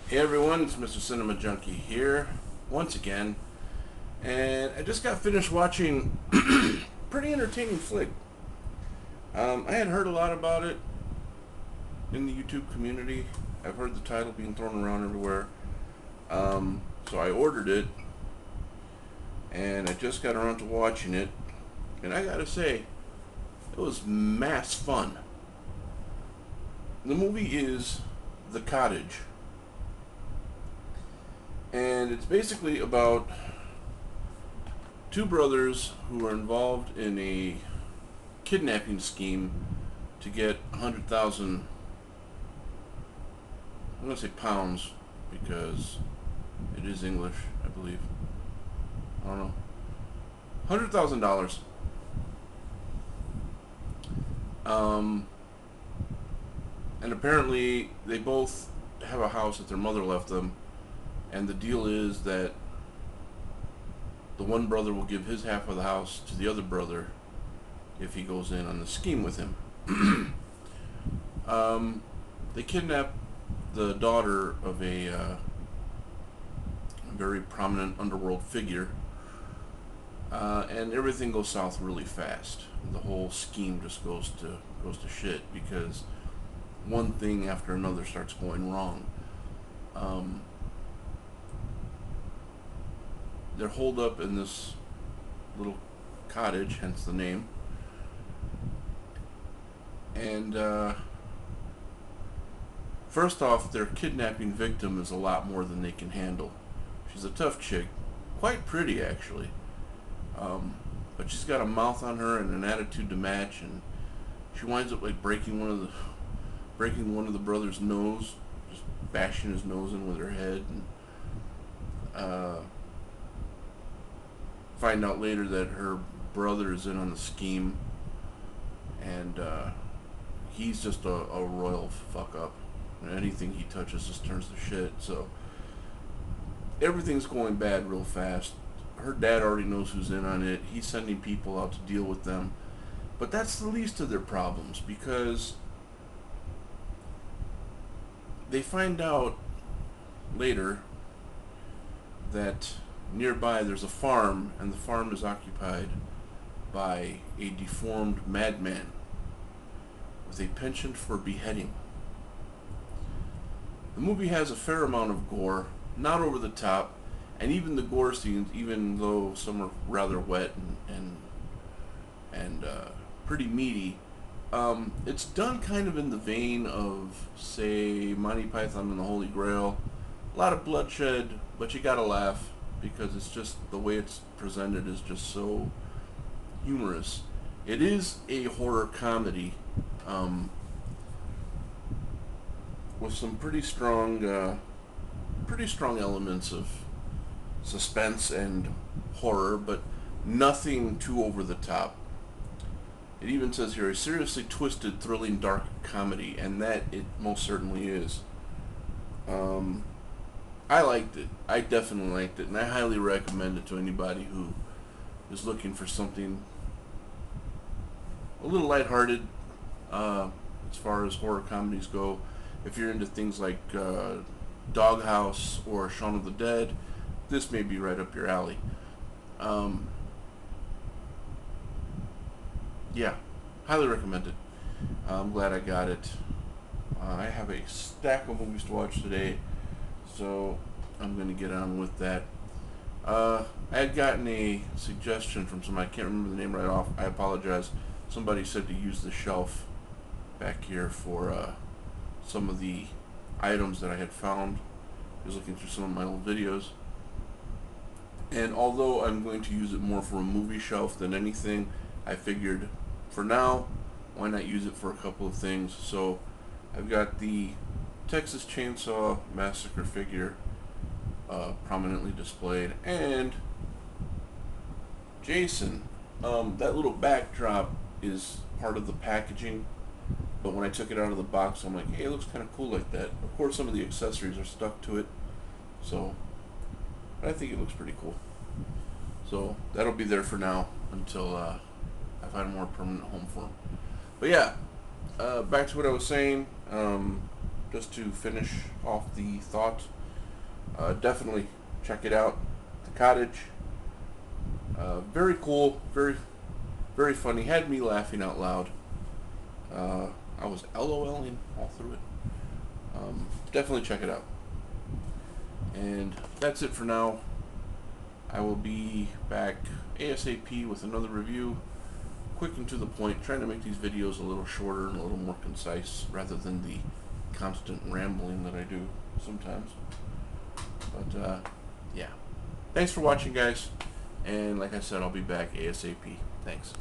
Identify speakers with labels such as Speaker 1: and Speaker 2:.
Speaker 1: Hey everyone, it's Mr. Cinema Junkie here once again, and I just got finished watching pretty entertaining flick. I had heard a lot about it in the YouTube community. I've heard the title being thrown around everywhere, so I ordered it, and I just got around to watching it, and I gotta say, it was mass fun. The movie is The Cottage. And it's basically about two brothers who are involved in a kidnapping scheme to get 100,000, I'm going to say pounds because it is English, I believe. I don't know. $100,000. And apparently they both have a house that their mother left them. And the deal is that the one brother will give his half of the house to the other brother if he goes in on the scheme with him. They kidnap the daughter of a very prominent underworld figure, and everything goes south really fast. The whole scheme just goes to shit because one thing after another starts going wrong. They're holed up in this little cottage, hence the name. And first off, their kidnapping victim is a lot more than they can handle. She's a tough chick, quite pretty actually, but she's got a mouth on her and an attitude to match, and she winds up like breaking one of the brother's nose, just bashing his nose in with her head, and find out later that her brother is in on the scheme, and he's just a royal fuck up. Anything he touches just turns to shit. So everything's going bad real fast. Her dad already knows who's in on it. He's sending people out to deal with them. But that's the least of their problems, because they find out later that nearby there's a farm, and the farm is occupied by a deformed madman with a penchant for beheading. The movie has a fair amount of gore, not over the top, and even the gore scenes, even though some are rather wet and pretty meaty, it's done kind of in the vein of, say, Monty Python and the Holy Grail. A lot of bloodshed, but you gotta laugh, because it's just the way it's presented is just so humorous. It is a horror comedy, with some pretty strong elements of suspense and horror, but nothing too over the top. It even says here, a seriously twisted, thrilling, dark comedy, and that it most certainly is. I liked it. I definitely liked it, and I highly recommend it to anybody who is looking for something a little lighthearted as far as horror comedies go. If you're into things like Doghouse or Shaun of the Dead, this may be right up your alley. Yeah, highly recommend it. I'm glad I got it. I have a stack of movies to watch today, so I'm going to get on with that. I had gotten a suggestion from somebody, I can't remember the name right off, I apologize. Somebody said to use the shelf back here for some of the items that I had found. I was looking through some of my old videos. And although I'm going to use it more for a movie shelf than anything, I figured for now, why not use it for a couple of things. So I've got the Texas Chainsaw Massacre figure prominently displayed, and Jason. That little backdrop is part of the packaging, but when I took it out of the box, I'm like, hey, it looks kind of cool like that. Of course, some of the accessories are stuck to it, so I think it looks pretty cool. So that'll be there for now until I find a more permanent home for him. But yeah, back to what I was saying. just to finish off the thought, definitely check it out. The Cottage, very cool, very funny. Had me laughing out loud. I was LOLing all through it. Definitely check it out. And that's it for now. I will be back ASAP with another review, quick and to the point, trying to make these videos a little shorter and a little more concise rather than the constant rambling that I do sometimes. But yeah, thanks for watching, guys, and like I said, I'll be back ASAP. Thanks.